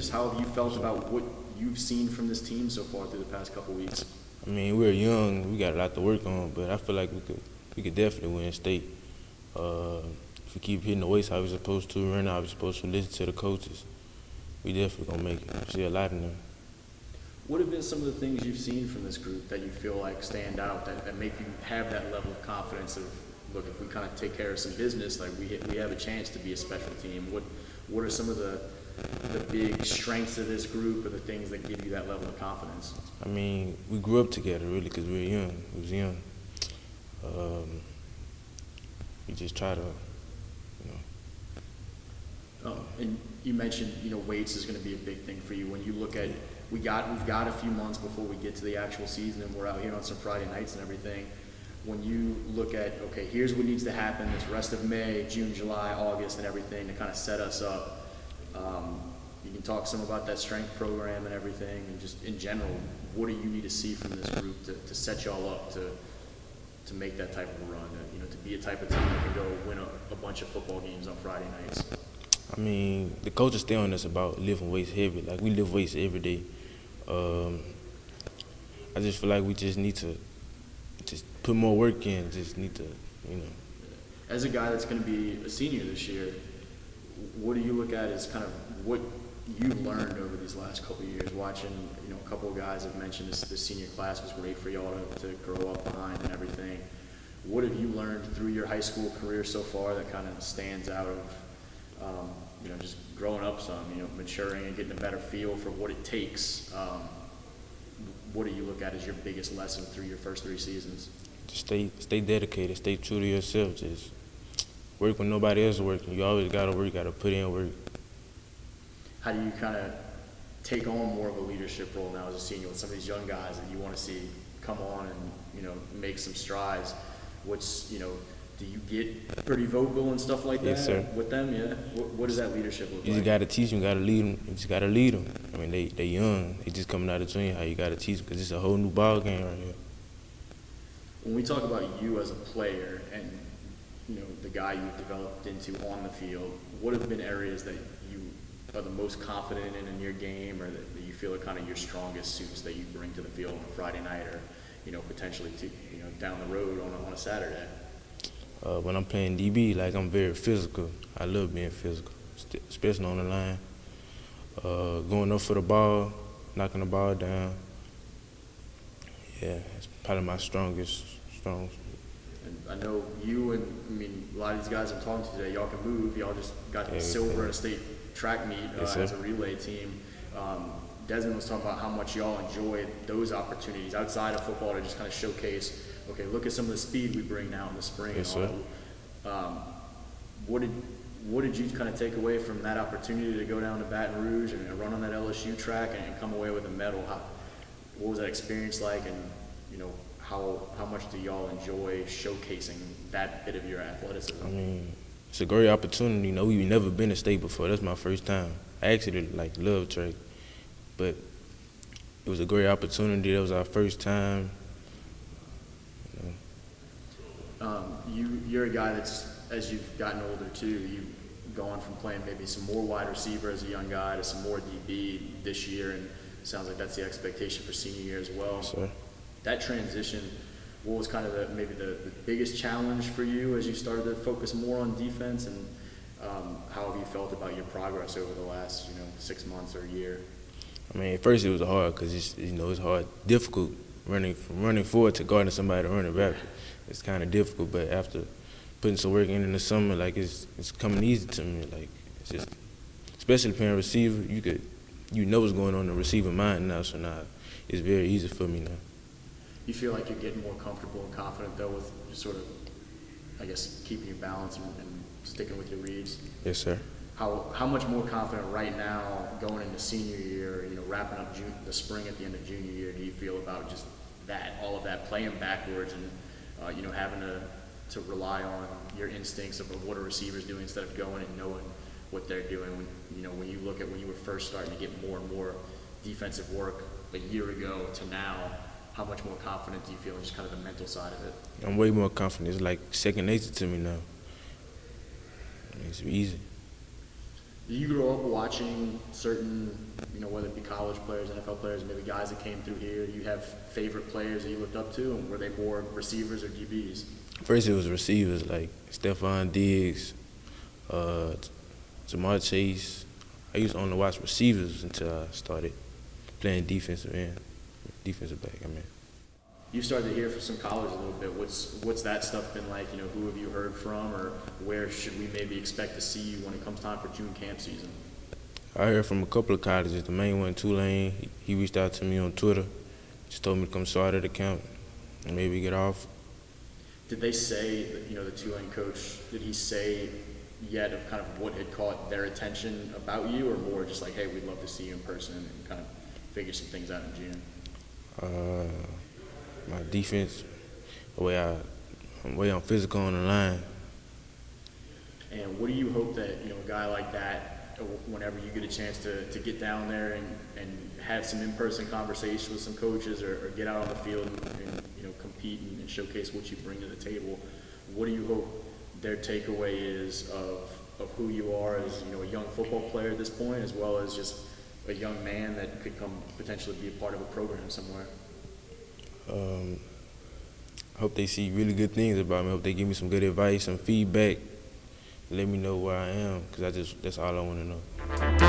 just how have you felt about what you've seen from this team so far through the past couple weeks? I mean, we're young. We got a lot to work on, but I feel like we could definitely win state. If we keep hitting the weights how we're supposed to, run how we're supposed to, listen to the coaches, we definitely gonna make it. I see a lot in them. What have been some of the things you've seen from this group that you feel like stand out, that make you have that level of confidence of, look, if we kind of take care of some business, like we have a chance to be a special team? What are some of the big strengths of this group, or the things that give you that level of confidence? I mean, we grew up together really because we were young. We was young. We just try to, And you mentioned, weights is going to be a big thing for you. When you look at, we've got a few months before we get to the actual season, and we're out here on some Friday nights and everything. When you look at, okay, here's what needs to happen this rest of May, June, July, August, and everything to kind of set us up. You can talk some about that strength program and everything, and just in general, what do you need to see from this group to set y'all up to make that type of a run, to be a type of team that can go win a bunch of football games on Friday nights? I mean, the coaches stay on us about lifting weights heavy. Like, we lift weights every day. I just feel like we just need to just put more work in, just need to, As a guy that's going to be a senior this year, what do you look at as kind of what you've learned over these last couple of years, watching, a couple of guys have mentioned this senior class was great for y'all to grow up behind and everything. What have you learned through your high school career so far that kind of stands out of, just growing up some, maturing and getting a better feel for what it takes? What do you look at as your biggest lesson through your first 3 seasons? Just stay dedicated, stay true to yourself. Just work when nobody else is working. You always gotta work, gotta put in work. How do you kind of take on more of a leadership role now as a senior with some of these young guys that you want to see come on and, make some strides? Do you get pretty vocal and stuff like that? Yes, sir. With them? Yeah. What does that leadership look like? You just gotta teach them, gotta lead them. You just gotta lead them. I mean, they young. They just coming out of junior high. You gotta teach them because it's a whole new ball game right here. When we talk about you as a player and, the guy you've developed into on the field, what have been areas that you are the most confident in your game, or that you feel are kind of your strongest suits that you bring to the field on a Friday night, or, potentially to, down the road on a Saturday? When I'm playing DB, like, I'm very physical. I love being physical, especially on the line. Going up for the ball, knocking the ball down. Yeah, it's probably my strongest. And I know you and, a lot of these guys I'm talking to today, y'all can move. Y'all just got silver in a state track meet as a relay team. Desmond was talking about how much y'all enjoy those opportunities outside of football to just kind of showcase, okay, look at some of the speed we bring now in the spring. Yes, and sir. What did you kind of take away from that opportunity to go down to Baton Rouge and run on that LSU track and come away with a medal? What was that experience like, and how much do y'all enjoy showcasing that bit of your athleticism? I mean, it's a great opportunity. We've never been to state before. That's my first time. I actually love track, but it was a great opportunity. That was our first time. You're a guy that's, as you've gotten older too, you've gone from playing maybe some more wide receiver as a young guy to some more DB this year, and it sounds like that's the expectation for senior year as well. Sir. That transition, what was kind of maybe the biggest challenge for you as you started to focus more on defense, and how have you felt about your progress over the last 6 months or a year? I mean, at first it was hard because it's hard, difficult running forward to guarding somebody running back. It's kind of difficult, but after putting some work in the summer, it's coming easy to me. It's just, especially playing receiver, you know what's going on in the receiver mind now, so now it's very easy for me now. You feel like you're getting more comfortable and confident though with just sort of, I guess, keeping your balance and sticking with your reads? Yes, sir. How much more confident right now going into senior year, wrapping up the spring at the end of junior year, do you feel about just all of that playing backwards and having to rely on your instincts of what a receiver's doing instead of going and knowing what they're doing? When you look at when you were first starting to get more and more defensive work a year ago to now, how much more confident do you feel in just kind of the mental side of it? I'm way more confident. It's like second nature to me now. It's easy. Did you grow up watching certain, whether it be college players, NFL players, maybe guys that came through here? Do you have favorite players that you looked up to, and were they more receivers or DBs? First, it was receivers like Stephon Diggs, Jamar Chase. I used to only watch receivers until I started playing defensive back. You started to hear from some college a little bit. What's that stuff been like? Who have you heard from, or where should we maybe expect to see you when it comes time for June camp season? I heard from a couple of colleges. The main one, Tulane, he reached out to me on Twitter, just told me to come start at the camp and maybe get off. Did they say, the Tulane coach, did he say yet of kind of what had caught their attention about you, or more just like, hey, we'd love to see you in person and kind of figure some things out in June? My defense, the way I'm physical on the line. And what do you hope that, a guy like that, whenever you get a chance to get down there and have some in-person conversations with some coaches or get out on the field and compete and showcase what you bring to the table, what do you hope their takeaway is of who you are as, a young football player at this point, as well as just a young man that could come potentially be a part of a program somewhere? I hope they see really good things about me. I hope they give me some good advice, some feedback, let me know where I am, because that's all I want to know.